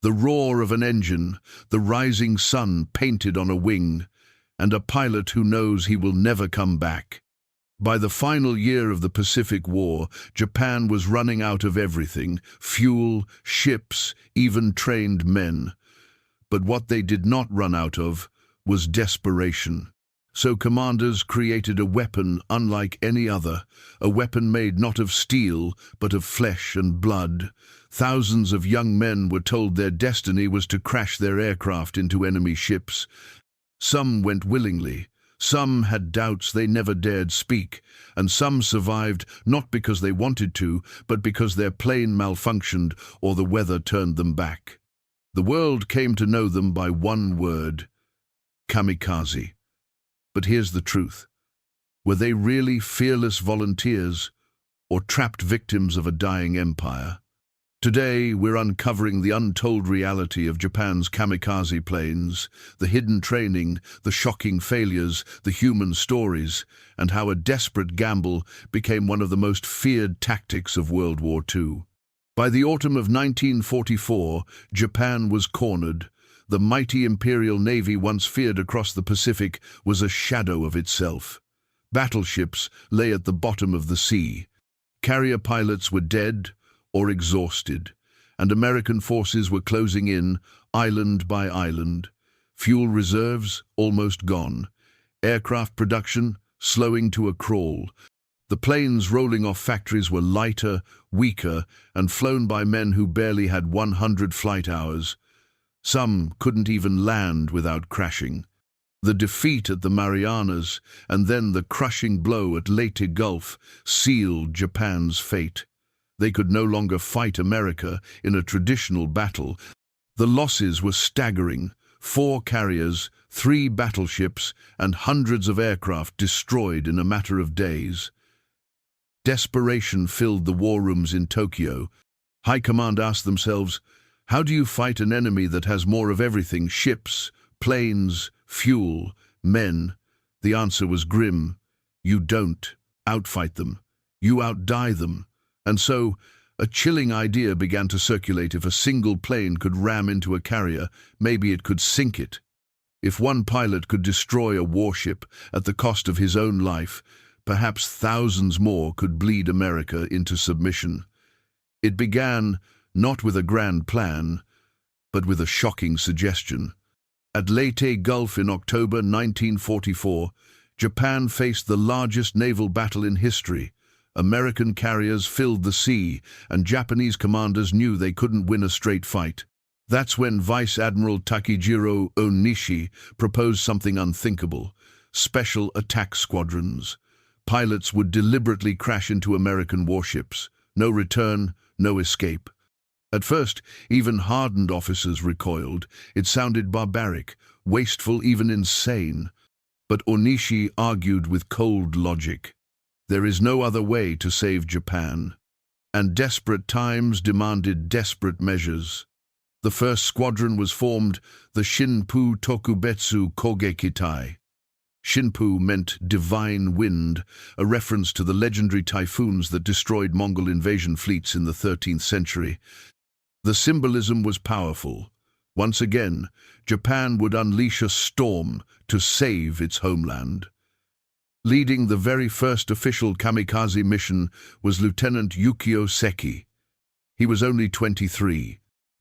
The roar of an engine, the rising sun painted on a wing, and a pilot who knows he will never come back. By the final year of the Pacific War, Japan was running out of everything: fuel, ships, even trained men. But what they did not run out of was desperation. So commanders created a weapon unlike any other, a weapon made not of steel, but of flesh and blood. Thousands of young men were told their destiny was to crash their aircraft into enemy ships. Some went willingly, some had doubts they never dared speak, and some survived not because they wanted to, but because their plane malfunctioned or the weather turned them back. The world came to know them by one word: kamikaze. But here's the truth. Were they really fearless volunteers or trapped victims of a dying empire? Today, we're uncovering the untold reality of Japan's kamikaze planes, the hidden training, the shocking failures, the human stories, and how a desperate gamble became one of the most feared tactics of World War II. By the autumn of 1944, Japan was cornered. The mighty Imperial Navy once feared across the Pacific was a shadow of itself. Battleships lay at the bottom of the sea. Carrier pilots were dead or exhausted, and American forces were closing in, island by island. Fuel reserves almost gone. Aircraft production slowing to a crawl. The planes rolling off factories were lighter, weaker, and flown by men who barely had 100 flight hours. Some couldn't even land without crashing. The defeat at the Marianas and then the crushing blow at Leyte Gulf sealed Japan's fate. They could no longer fight America in a traditional battle. The losses were staggering: 4 carriers, 3 battleships, and hundreds of aircraft destroyed in a matter of days. Desperation filled the war rooms in Tokyo. High command asked themselves, how do you fight an enemy that has more of everything: ships, planes, fuel, men? The answer was grim. You don't outfight them. You outdie them. And so, a chilling idea began to circulate. If a single plane could ram into a carrier, maybe it could sink it. If one pilot could destroy a warship at the cost of his own life, perhaps thousands more could bleed America into submission. It began not with a grand plan, but with a shocking suggestion. At Leyte Gulf in October 1944, Japan faced the largest naval battle in history. American carriers filled the sea, and Japanese commanders knew they couldn't win a straight fight. That's when Vice Admiral Takejiro Onishi proposed something unthinkable: special attack squadrons. Pilots would deliberately crash into American warships. No return, no escape. At first, even hardened officers recoiled. It sounded barbaric, wasteful, even insane. But Onishi argued with cold logic. There is no other way to save Japan. And desperate times demanded desperate measures. The first squadron was formed, the Shinpu Tokubetsu Kogekitai. Shinpu meant divine wind, a reference to the legendary typhoons that destroyed Mongol invasion fleets in the 13th century. The symbolism was powerful. Once again, Japan would unleash a storm to save its homeland. Leading the very first official kamikaze mission was Lieutenant Yukio Seki. He was only 23.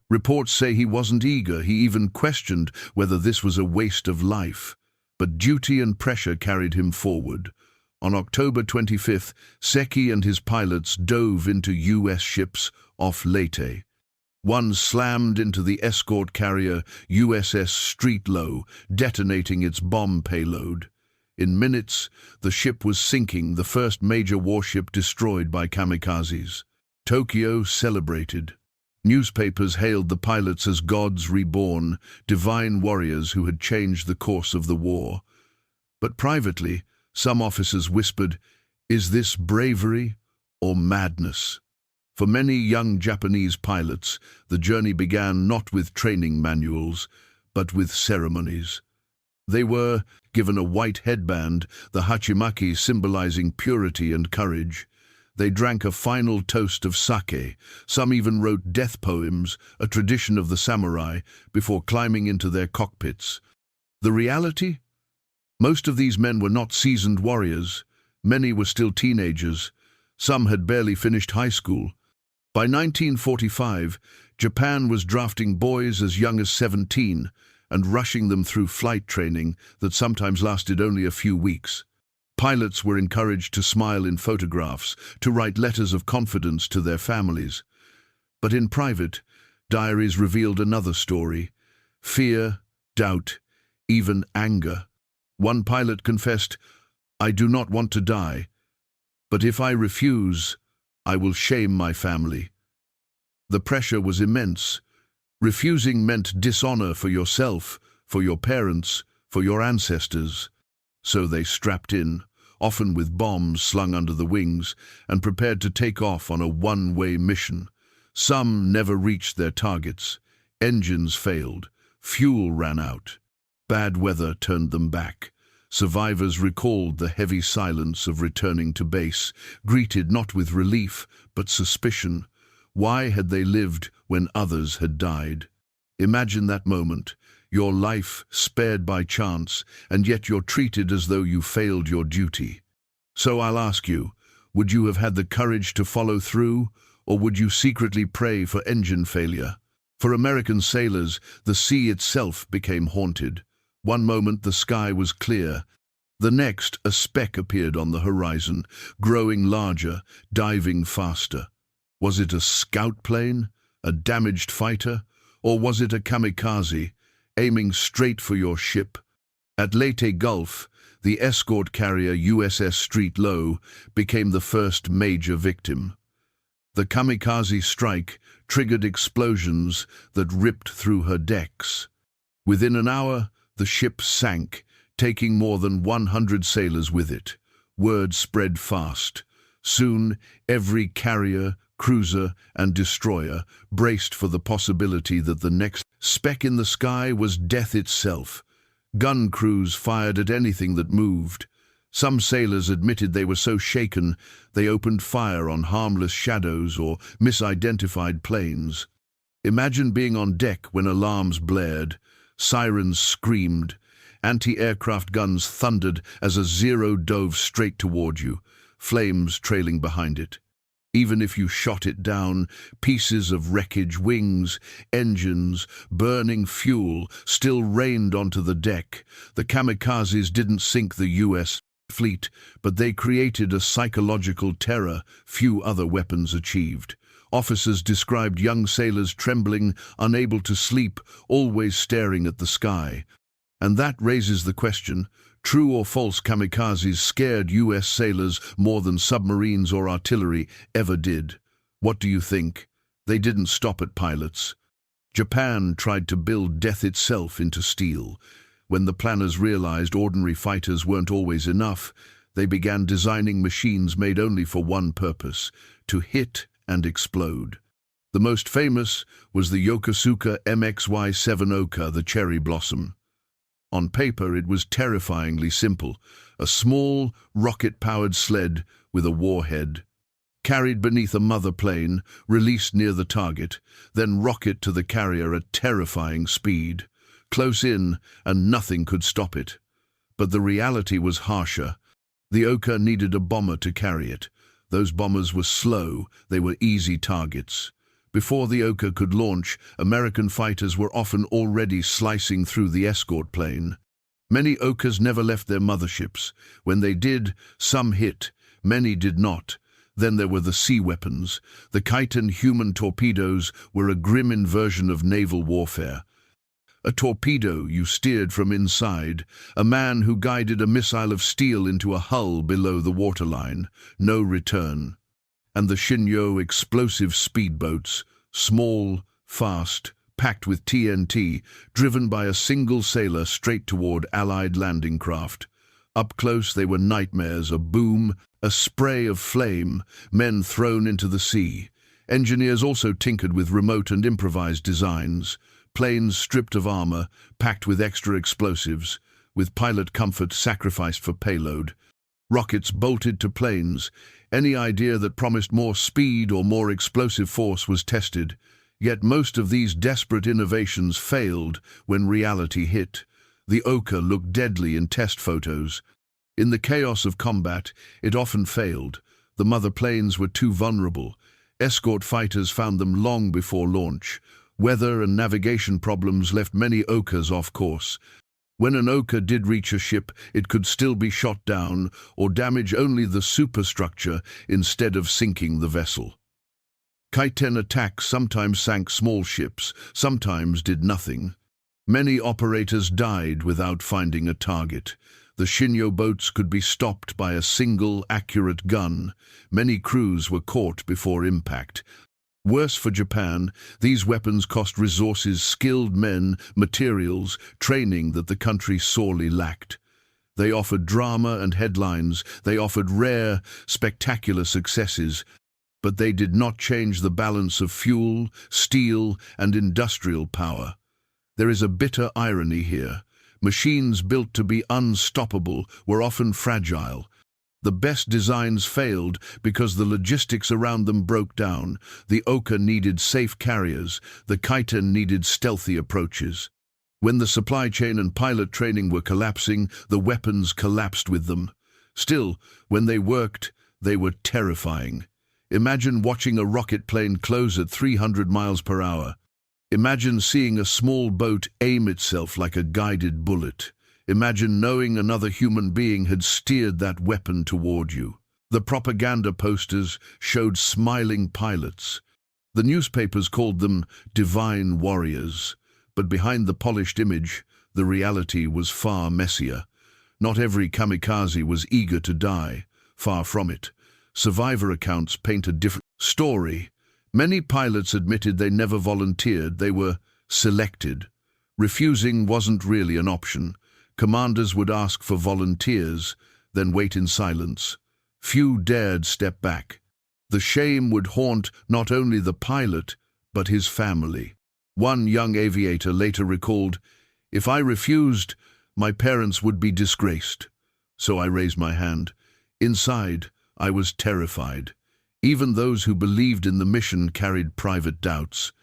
Reports say he wasn't eager. He even questioned whether this was a waste of life. But duty and pressure carried him forward. On October 25th, Seki and his pilots dove into U.S. ships off Leyte. One slammed into the escort carrier USS Streetlow, detonating its bomb payload. In minutes, the ship was sinking, the first major warship destroyed by kamikazes. Tokyo celebrated. Newspapers hailed the pilots as gods reborn, divine warriors who had changed the course of the war. But privately, some officers whispered, "Is this bravery or madness?" For many young Japanese pilots, the journey began not with training manuals, but with ceremonies. They were given a white headband, the hachimaki symbolizing purity and courage. They drank a final toast of sake. Some even wrote death poems, a tradition of the samurai, before climbing into their cockpits. The reality? Most of these men were not seasoned warriors. Many were still teenagers. Some had barely finished high school. By 1945, Japan was drafting boys as young as 17 and rushing them through flight training that sometimes lasted only a few weeks. Pilots were encouraged to smile in photographs, to write letters of confidence to their families. But in private, diaries revealed another story: fear, doubt, even anger. One pilot confessed, "I do not want to die, but if I refuse, I will shame my family." The pressure was immense. Refusing meant dishonor for yourself, for your parents, for your ancestors. So they strapped in, often with bombs slung under the wings, and prepared to take off on a one-way mission. Some never reached their targets. Engines failed. Fuel ran out. Bad weather turned them back. Survivors recalled the heavy silence of returning to base, greeted not with relief, but suspicion. Why had they lived when others had died? Imagine that moment. Your life spared by chance, and yet you're treated as though you failed your duty. So I'll ask you, would you have had the courage to follow through, or would you secretly pray for engine failure? For American sailors, the sea itself became haunted. One moment the sky was clear. The next, a speck appeared on the horizon, growing larger, diving faster. Was it a scout plane, a damaged fighter, or was it a kamikaze, aiming straight for your ship? At Leyte Gulf, the escort carrier USS Street Low became the first major victim. The kamikaze strike triggered explosions that ripped through her decks. Within an hour, the ship sank, taking more than 100 sailors with it. Word spread fast. Soon, every carrier, cruiser, and destroyer braced for the possibility that the next speck in the sky was death itself. Gun crews fired at anything that moved. Some sailors admitted they were so shaken they opened fire on harmless shadows or misidentified planes. Imagine being on deck when alarms blared, sirens screamed, anti-aircraft guns thundered as a Zero dove straight toward you, flames trailing behind it. Even if you shot it down, pieces of wreckage, wings, engines, burning fuel still rained onto the deck. The kamikazes didn't sink the U.S. fleet, but they created a psychological terror few other weapons achieved. Officers described young sailors trembling, unable to sleep, always staring at the sky. And that raises the question, true or false, kamikazes scared U.S. sailors more than submarines or artillery ever did. What do you think? They didn't stop at pilots. Japan tried to build death itself into steel. When the planners realized ordinary fighters weren't always enough, they began designing machines made only for one purpose: to hit and explode. The most famous was the Yokosuka MXY-7 Oka, the cherry blossom. On paper, it was terrifyingly simple: a small, rocket-powered sled with a warhead, carried beneath a mother plane, released near the target, then rocket to the carrier at terrifying speed. Close in, and nothing could stop it. But the reality was harsher. The Oka needed a bomber to carry it. Those bombers were slow, they were easy targets. Before the Oka could launch, American fighters were often already slicing through the escort plane. Many Okas never left their motherships. When they did, some hit, many did not. Then there were the sea weapons. The Kaiten human torpedoes were a grim inversion of naval warfare. A torpedo you steered from inside, a man who guided a missile of steel into a hull below the waterline. No return. And the Shinyo explosive speedboats, small, fast, packed with TNT, driven by a single sailor straight toward Allied landing craft. Up close they were nightmares: a boom, a spray of flame, men thrown into the sea. Engineers also tinkered with remote and improvised designs. Planes stripped of armor, packed with extra explosives, with pilot comfort sacrificed for payload. Rockets bolted to planes, Any idea that promised more speed or more explosive force was tested, yet most of these desperate innovations failed when reality hit. The Oka looked deadly in test photos. In the chaos of combat, it often failed. The mother planes were too vulnerable. Escort fighters found them long before launch. Weather and navigation problems left many Okas off course. When an Oka did reach a ship, it could still be shot down or damage only the superstructure instead of sinking the vessel. Kaiten attacks sometimes sank small ships, sometimes did nothing. Many operators died without finding a target. The Shinyo boats could be stopped by a single, accurate gun. Many crews were caught before impact. Worse for Japan, these weapons cost resources, skilled men, materials, training that the country sorely lacked. They offered drama and headlines, they offered rare, spectacular successes, but they did not change the balance of fuel, steel, and industrial power. There is a bitter irony here. Machines built to be unstoppable were often fragile. The best designs failed because the logistics around them broke down. The Oka needed safe carriers, the Kaiten needed stealthy approaches. When the supply chain and pilot training were collapsing, the weapons collapsed with them. Still, when they worked, they were terrifying. Imagine watching a rocket plane close at 300 miles per hour. Imagine seeing a small boat aim itself like a guided bullet. Imagine knowing another human being had steered that weapon toward you. The propaganda posters showed smiling pilots. The newspapers called them divine warriors. But behind the polished image, the reality was far messier. Not every kamikaze was eager to die. Far from it. Survivor accounts paint a different story. Many pilots admitted they never volunteered, they were selected. Refusing wasn't really an option. Commanders would ask for volunteers, then wait in silence. Few dared step back. The shame would haunt not only the pilot, but his family. One young aviator later recalled, "If I refused, my parents would be disgraced." So I raised my hand. Inside, I was terrified. Even those who believed in the mission carried private doubts.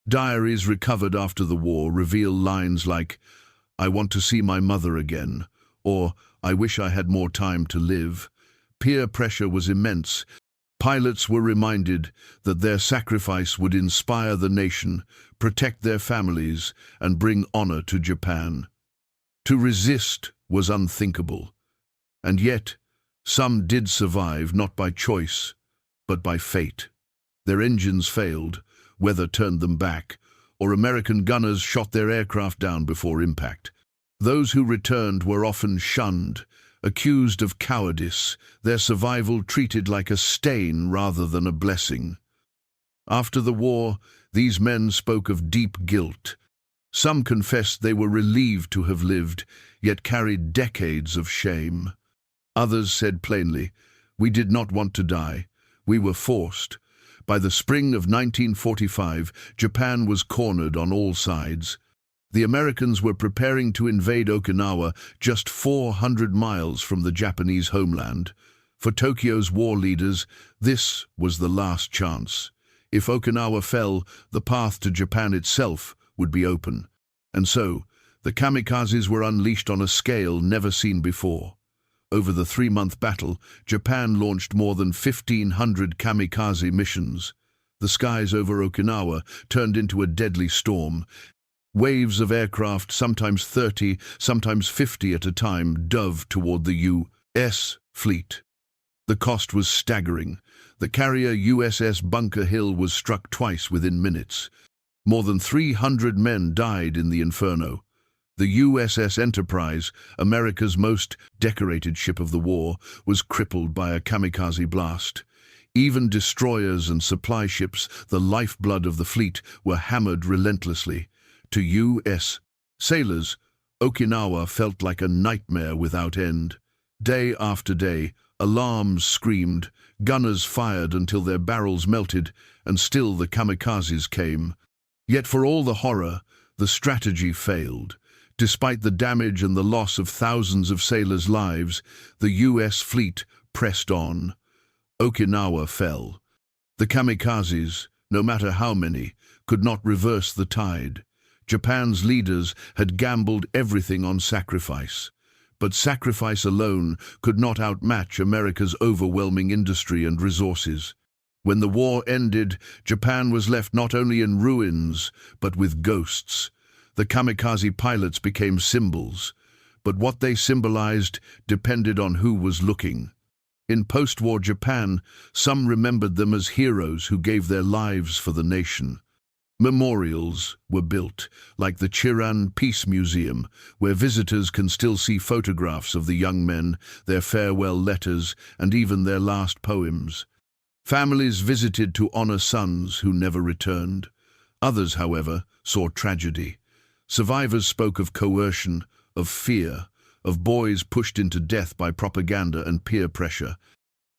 Diaries recovered after the war reveal lines like, "I want to see my mother again," or "I wish I had more time to live." Peer pressure was immense. Pilots were reminded that their sacrifice would inspire the nation, protect their families, and bring honor to Japan. To resist was unthinkable. And yet, some did survive, not by choice, but by fate. Their engines failed, weather turned them back, or American gunners shot their aircraft down before impact. Those who returned were often shunned, accused of cowardice, their survival treated like a stain rather than a blessing. After the war, these men spoke of deep guilt. Some confessed they were relieved to have lived, yet carried decades of shame. Others said plainly, "We did not want to die. We were forced." By the spring of 1945, Japan was cornered on all sides. The Americans were preparing to invade Okinawa, just 400 miles from the Japanese homeland. For Tokyo's war leaders, this was the last chance. If Okinawa fell, the path to Japan itself would be open. And so, the kamikazes were unleashed on a scale never seen before. Over the 3-month battle, Japan launched more than 1,500 kamikaze missions. The skies over Okinawa turned into a deadly storm. Waves of aircraft, sometimes 30, sometimes 50 at a time, dove toward the U.S. fleet. The cost was staggering. The carrier USS Bunker Hill was struck twice within minutes. More than 300 men died in the inferno. The USS Enterprise, America's most decorated ship of the war, was crippled by a kamikaze blast. Even destroyers and supply ships, the lifeblood of the fleet, were hammered relentlessly. To U.S. sailors, Okinawa felt like a nightmare without end. Day after day, alarms screamed, gunners fired until their barrels melted, and still the kamikazes came. Yet for all the horror, the strategy failed. Despite the damage and the loss of thousands of sailors' lives, the U.S. fleet pressed on. Okinawa fell. The kamikazes, no matter how many, could not reverse the tide. Japan's leaders had gambled everything on sacrifice. But sacrifice alone could not outmatch America's overwhelming industry and resources. When the war ended, Japan was left not only in ruins, but with ghosts. The kamikaze pilots became symbols, but what they symbolized depended on who was looking. In post-war Japan, some remembered them as heroes who gave their lives for the nation. Memorials were built, like the Chiran Peace Museum, where visitors can still see photographs of the young men, their farewell letters, and even their last poems. Families visited to honor sons who never returned. Others, however, saw tragedy. Survivors spoke of coercion, of fear, of boys pushed into death by propaganda and peer pressure.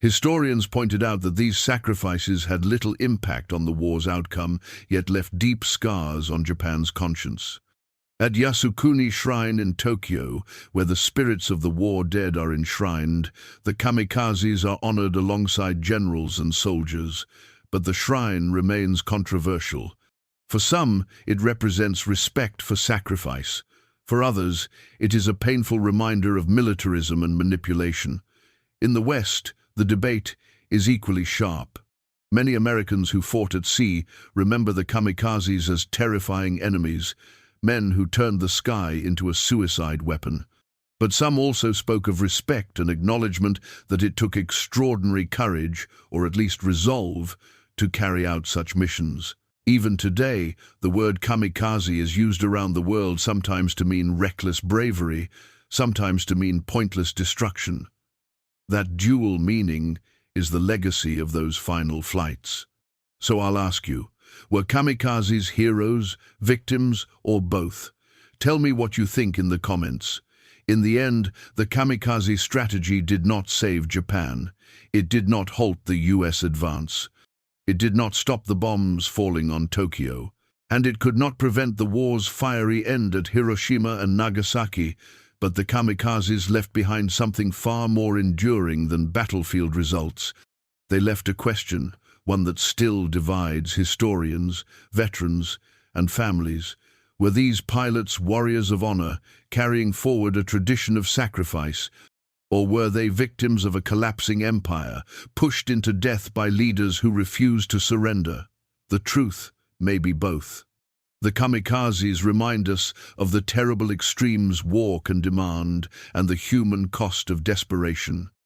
Historians pointed out that these sacrifices had little impact on the war's outcome, yet left deep scars on Japan's conscience. At Yasukuni Shrine in Tokyo, where the spirits of the war dead are enshrined, the kamikazes are honored alongside generals and soldiers, but the shrine remains controversial. For some, it represents respect for sacrifice. For others, it is a painful reminder of militarism and manipulation. In the West, the debate is equally sharp. Many Americans who fought at sea remember the kamikazes as terrifying enemies, men who turned the sky into a suicide weapon. But some also spoke of respect and acknowledgement that it took extraordinary courage, or at least resolve, to carry out such missions. Even today, the word kamikaze is used around the world sometimes to mean reckless bravery, sometimes to mean pointless destruction. That dual meaning is the legacy of those final flights. So I'll ask you, were kamikazes heroes, victims, or both? Tell me what you think in the comments. In the end, the kamikaze strategy did not save Japan. It did not halt the US advance. It did not stop the bombs falling on Tokyo. And it could not prevent the war's fiery end at Hiroshima and Nagasaki. But the kamikazes left behind something far more enduring than battlefield results. They left a question, one that still divides historians, veterans, and families. Were these pilots warriors of honor, carrying forward a tradition of sacrifice? Or were they victims of a collapsing empire, pushed into death by leaders who refused to surrender? The truth may be both. The kamikazes remind us of the terrible extremes war can demand and the human cost of desperation.